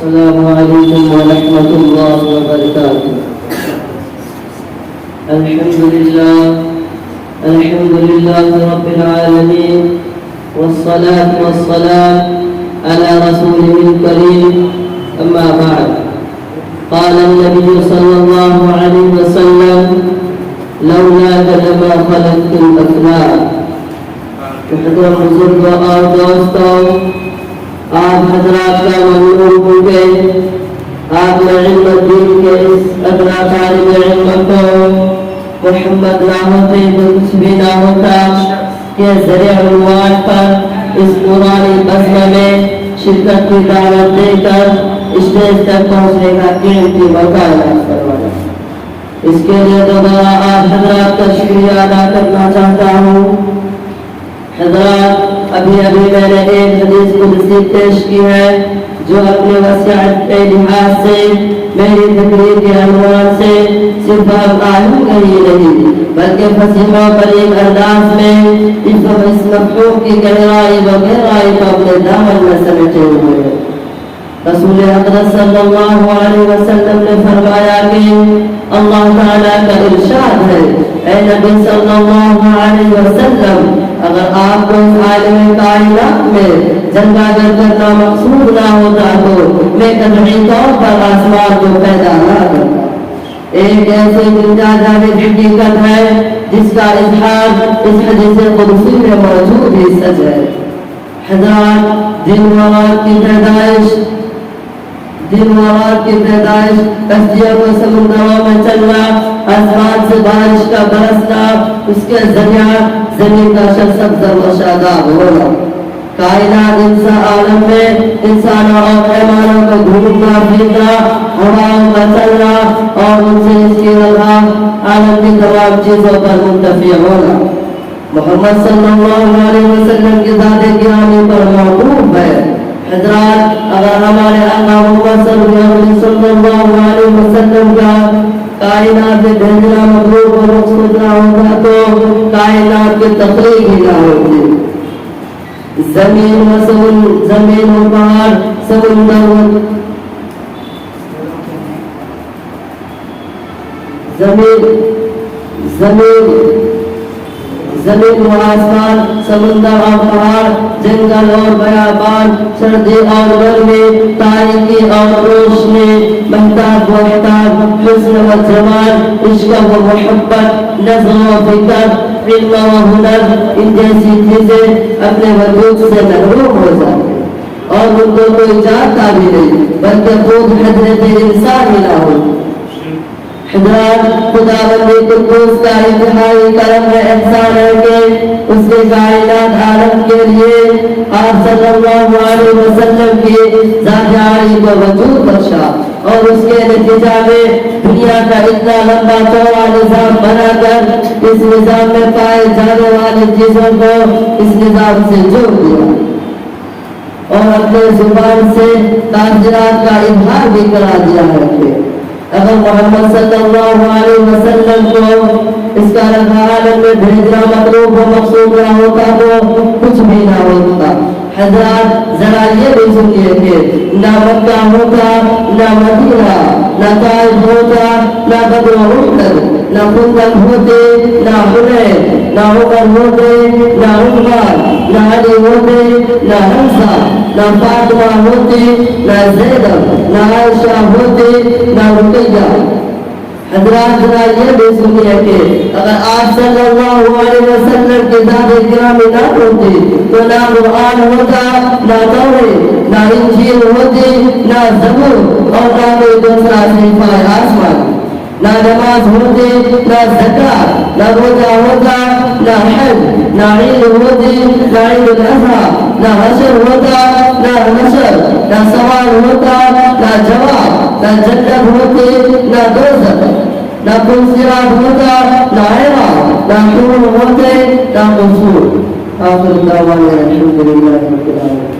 السلام عليكم ورحمة الله وبركاته. الحمد لله رب العالمين، والصلاة والسلام على رسوله الكريم. أما بعد، قال النبي صلى الله عليه وسلم: لولاك لما خلقت الأفلاك. محترم بزرگوں اور دوستوں، آپ حضرات کا ممنون ہوں گے آپ نے علم الدین کے اس ادنا طالب علم کو محمد نہ ہوتے تو کچھ بھی نہ ہوتا کہ ذریعہ عنوان پر اس پرانی بزم میں شرکت کی دعوت دے کر اسٹیج تک پہنچنے کا قیمتی موقع عطا فرمایا۔ اس کے لیے دوبارہ آپ حضرات کا شکریہ ادا کرنا چاہتا ہوں۔ حضرات، ابھی میں نے ایک حدیث قدسی پیش کی ہے جو اپنے وسعت کے لحاظ سے میری تقریر کے عنوان سے صرف معلوم ہی نہیں بلکہ فصیح و بلیغ انداز میں اس مفہوم کی گہرائی و گہرائی کو اپنے دامن میں سمیٹے ہوئے ہیں۔ رسول حضرت صلی اللہ علیہ وسلم نے فرمایا کہ اللہ تعالیٰ کا ارشاد ہے: اے نبی صلی اللہ علیہ وسلم، اگر آپ کو اس عالم کائنات میں جنگا گر کرنا مقصود نہ ہوتا تو میں قطعی طور پر آسمان کو پیدا نہ کرتا۔ ایک ایسی دنیا جانب حقیقت ہے جس کا اظہار اس حدیث قدسی میں موجود ہی سچ ہے۔ حضرات، دن و رات کی پیدائش، کشتیوں کو سمندروں میں چلنا، آسمان سے بارش کا برسنا، اس کے ذریعہ زمین کا سرسبز و شاداب ہونا، کائنات عالم میں انسانوں اور حیوانوں کو گھومنا پھرنا، ہواؤں کا چلنا اور ان سے اس کی رضا عالم کی تمام چیزوں پر منتفع ہونا محمد صلی اللہ علیہ وسلم کی ذات گرامی پر موقوف ہے۔ حضرات، اگر ہمارے آقا محمد صلی اللہ علیہ وسلم کا کائنات میں بھیجنا مطلوب و مقصود نہ ہوتا تو کائنات کی تخلیق ہی نہ ہوتی۔ زمین و پہاڑ، زمین و آسمان، سمندر اور پہاڑ، جنگل اور بیابان، سردی اور گرمی، تاریکی اور روشنی، مہتاب و احتاب، حسن و جمال، عشق و محبت، نظم و فکر، علم و ہنر، ان جیسی چیزیں اپنے وجود سے محروم ہو جاتی اور ان کو کوئی جانتا بھی نہیں بلکہ خود حضرت انسان ہی نہ ہو۔ حضرات، خداوند قدوس کا انتہائی کرم و احسان ہے کہ اس کے کائنات عالم کے لیے آپ صلی اللہ علیہ وسلم کی ذات عالی کو وجود بخشا اور اس کے نتیجہ میں دنیا کا اتنا لمبا چوڑا نظام بنا کر اس نظام میں پائے جانے والی چیزوں کو اس نظام سے جوڑ دیا اور اپنے زبان سے تاثرات کا اظہار بھی کرا دیا ہے کہ اگر محمد صلی اللہ علیہ وسلم کو اس کا عالم میں بھیجنا مطلوب و مقصود نہ ہوتا تو کچھ بھی نہ ہوتا۔ حضرات، ذرا یہ بھی سنیے کہ نہ مکہ ہوتا، نہ مدینہ، نہ طائف ہوتا، نہ بدر و احد، نہ خندق ہوتے، نہ حنین، نہ عمر ہوتے، نہ عثمان، نہ علی ہوتے، نہ حمزہ، نہ فاطمہ ہوتی، نہ زینب، نہ عائشہ ہوتی، نہ رقیہ۔ حضرات، ذرا یہ بھی سنیے کہ اگر آپ صلی اللہ علیہ وسلم کی ذات گرامی نہ ہوتی تو نہ قرآن ہوتا، نہ توریت، نہ انجیل ہوتی، نہ زبور اور نہ کوئی دوسرا صحیفہ آسمان، نہ نماز ہوتی، نہ زکات، نہ روزہ ہوتا، نہ حج، نہ عید ہوتی، نہ عید الاضحیٰ، نہ حشر ہوتا، نہ نشر، نہ سوال ہوتا، نہ جواب، نہ جنت ہوتی، نہ دوزخ، نہ صراط ہوتا، نہ عراق، نہ حور ہوتے، نہ قصور۔ آخر دعوانا الحمد للہ رب العالمین۔